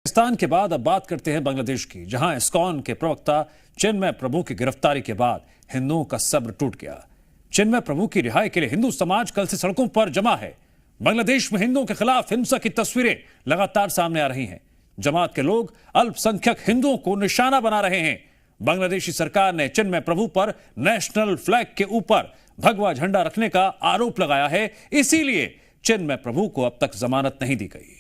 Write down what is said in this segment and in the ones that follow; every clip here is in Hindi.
पाकिस्तान के बाद अब बात करते हैं बांग्लादेश की, जहां इस्कॉन के प्रवक्ता चिन्मय प्रभु की गिरफ्तारी के बाद हिंदुओं का सब्र टूट गया। चिन्मय प्रभु की रिहाई के लिए हिंदू समाज कल से सड़कों पर जमा है। बांग्लादेश में हिंदुओं के खिलाफ हिंसा की तस्वीरें लगातार सामने आ रही हैं। जमात के लोग अल्पसंख्यक हिंदुओं को निशाना बना रहे हैं। बांग्लादेशी सरकार ने चिन्मय प्रभु पर नेशनल फ्लैग के ऊपर भगवा झंडा रखने का आरोप लगाया है, इसीलिए चिन्मय प्रभु को अब तक जमानत नहीं दी गई।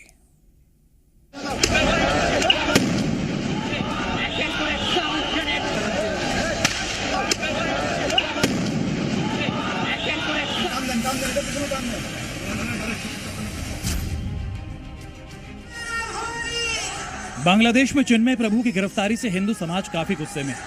बांग्लादेश में चिन्मय प्रभु की गिरफ्तारी से हिंदू समाज काफी गुस्से में है।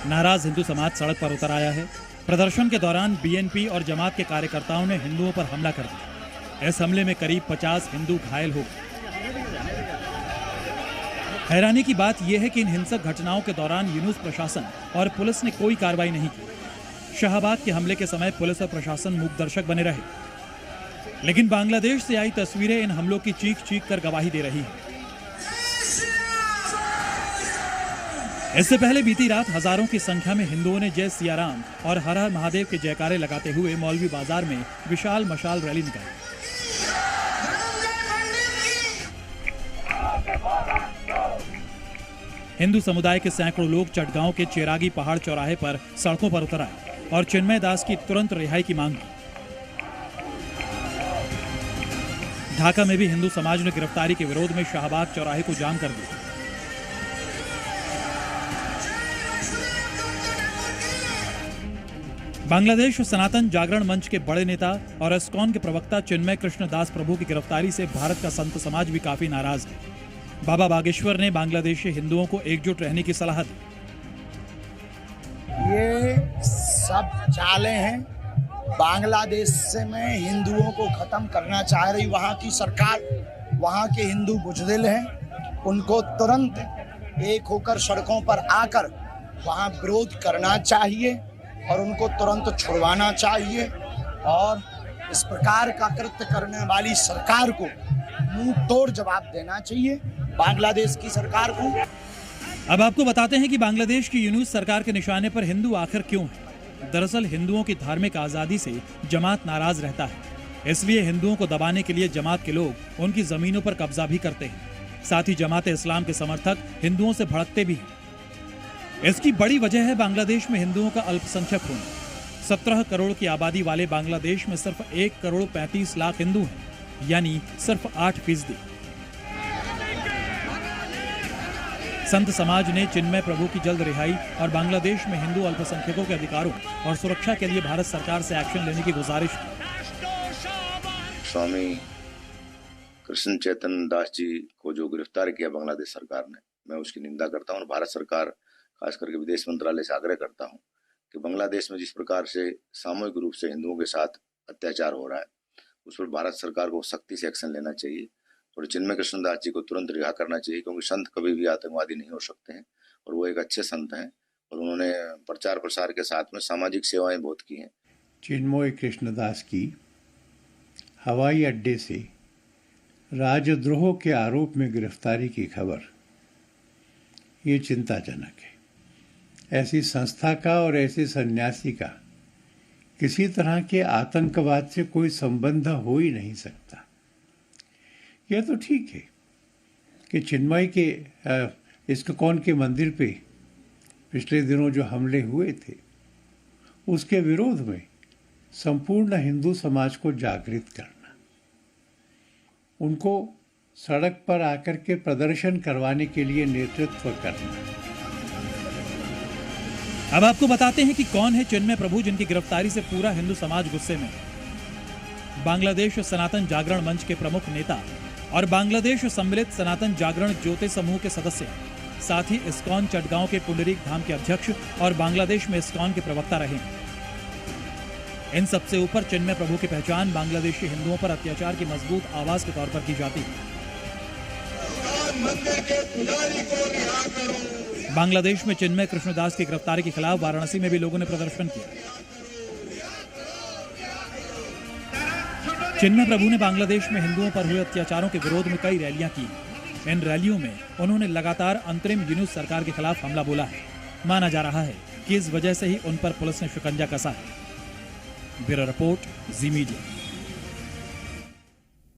नाराज हिंदू समाज सड़क पर उतर आया है। प्रदर्शन के दौरान बीएनपी और जमात के कार्यकर्ताओं ने हिंदुओं पर हमला कर दिया। इस हमले में करीब 50 हिंदू घायल हो गए। हैरानी की बात यह है कि इन हिंसक घटनाओं के दौरान यूनुस प्रशासन और पुलिस ने कोई कार्रवाई नहीं की। शाहबाग के हमले के समय पुलिस और प्रशासन मूकदर्शक बने रहे, लेकिन बांग्लादेश से आई तस्वीरें इन हमलों की चीख चीख कर गवाही दे रही हैं। इससे पहले बीती रात हजारों की संख्या में हिंदुओं ने जय सियाराम और हर हर महादेव के जयकारे लगाते हुए मौलवी बाजार में विशाल मशाल रैली निकाली। हिंदू समुदाय के सैकड़ों लोग चटगांव के चेरागी पहाड़ चौराहे पर सड़कों पर उतर आए और चिन्मय दास की तुरंत रिहाई की मांग की। ढाका में भी हिंदू समाज ने गिरफ्तारी के विरोध में शाहबाग चौराहे को जाम कर दिया। बांग्लादेश सनातन जागरण मंच के बड़े नेता और इस्कॉन के प्रवक्ता चिन्मय कृष्ण दास प्रभु की गिरफ्तारी से भारत का संत समाज भी काफी नाराज है। बाबा बागेश्वर ने बांग्लादेशी हिंदुओं को एकजुट रहने की सलाह दी। ये सब चालें हैं, बांग्लादेश में हिंदुओं को खत्म करना चाह रही वहाँ की सरकार। वहाँ के हिंदू बुजदिल हैं, उनको तुरंत एक होकर सड़कों पर आकर वहाँ विरोध करना चाहिए और उनको तुरंत छुड़वाना चाहिए और इस प्रकार का कृत्य करने वाली सरकार को मुंह तोड़ जवाब देना चाहिए, बांग्लादेश की सरकार को। अब आपको बताते हैं कि बांग्लादेश की यूनुस सरकार के निशाने पर हिंदू आखिर क्यों है। दरअसल हिंदुओं की धार्मिक आजादी से जमात नाराज रहता है, इसलिए हिंदुओं को दबाने के लिए जमात के लोग उनकी जमीनों पर कब्जा भी करते हैं। साथ ही जमात इस्लाम के समर्थक हिंदुओं से भड़कते भी हैं। इसकी बड़ी वजह है बांग्लादेश में हिंदुओं का अल्पसंख्यक होना। 17 करोड़ की आबादी वाले बांग्लादेश में सिर्फ 1 करोड़ 35 लाख हिंदू हैं, यानी सिर्फ 8%। संत समाज ने चिन्मय प्रभु की जल्द रिहाई और बांग्लादेश में हिंदू अल्पसंख्यकों के अधिकारों और सुरक्षा के लिए भारत सरकार से एक्शन लेने की गुजारिश की। स्वामी कृष्ण चैतन्य दास जी को जो गिरफ्तार किया बांग्लादेश सरकार ने, मैं उसकी निंदा करता हूं और भारत सरकार खास करके विदेश मंत्रालय से आग्रह करता हूं कि बांग्लादेश में जिस प्रकार से सामूहिक रूप से हिंदुओं के साथ अत्याचार हो रहा है, उस पर भारत सरकार को सख्ती से एक्शन लेना चाहिए और चिन्मय कृष्ण दास जी को तुरंत रिहा करना चाहिए, क्योंकि संत कभी भी आतंकवादी नहीं हो सकते हैं और वो एक अच्छे संत हैं और उन्होंने प्रचार प्रसार के साथ में सामाजिक सेवाएं बहुत की हैं। चिन्मय कृष्ण दास की हवाई अड्डे से राजद्रोह के आरोप में गिरफ्तारी की खबर ये चिंताजनक है। ऐसी संस्था का और ऐसे सन्यासी का किसी तरह के आतंकवाद से कोई संबंध हो ही नहीं सकता। यह तो ठीक है कि चिन्मय के इस्कॉन के मंदिर पे पिछले दिनों जो हमले हुए थे, उसके विरोध में संपूर्ण हिंदू समाज को जागृत करना, उनको सड़क पर आकर के प्रदर्शन करवाने के लिए नेतृत्व करना। अब आपको बताते हैं कि कौन है चिन्मय प्रभु जिनकी गिरफ्तारी से पूरा हिंदू समाज गुस्से में है। बांग्लादेश सनातन जागरण मंच के प्रमुख नेता और बांग्लादेश सम्मिलित सनातन जागरण ज्योति समूह के सदस्य, साथ ही इस्कॉन चटगांव के पुंडरीक धाम के अध्यक्ष और बांग्लादेश में इस्कॉन के प्रवक्ता रहे। इन सबसे ऊपर चिन्मय प्रभु की पहचान बांग्लादेशी हिंदुओं पर अत्याचार की मजबूत आवाज के तौर पर की जाती है। बांग्लादेश में चिन्मय कृष्णदास की गिरफ्तारी के खिलाफ वाराणसी में भी लोगों ने प्रदर्शन किया। चिन्मय प्रभु ने बांग्लादेश में हिंदुओं पर हुए अत्याचारों के विरोध में कई रैलियां की। इन रैलियों में उन्होंने लगातार अंतरिम यूनुस सरकार के खिलाफ हमला बोला है। माना जा रहा है कि इस वजह से ही उन पर पुलिस ने शिकंजा कसा है। ब्यूरो रिपोर्ट, जी मीडिया।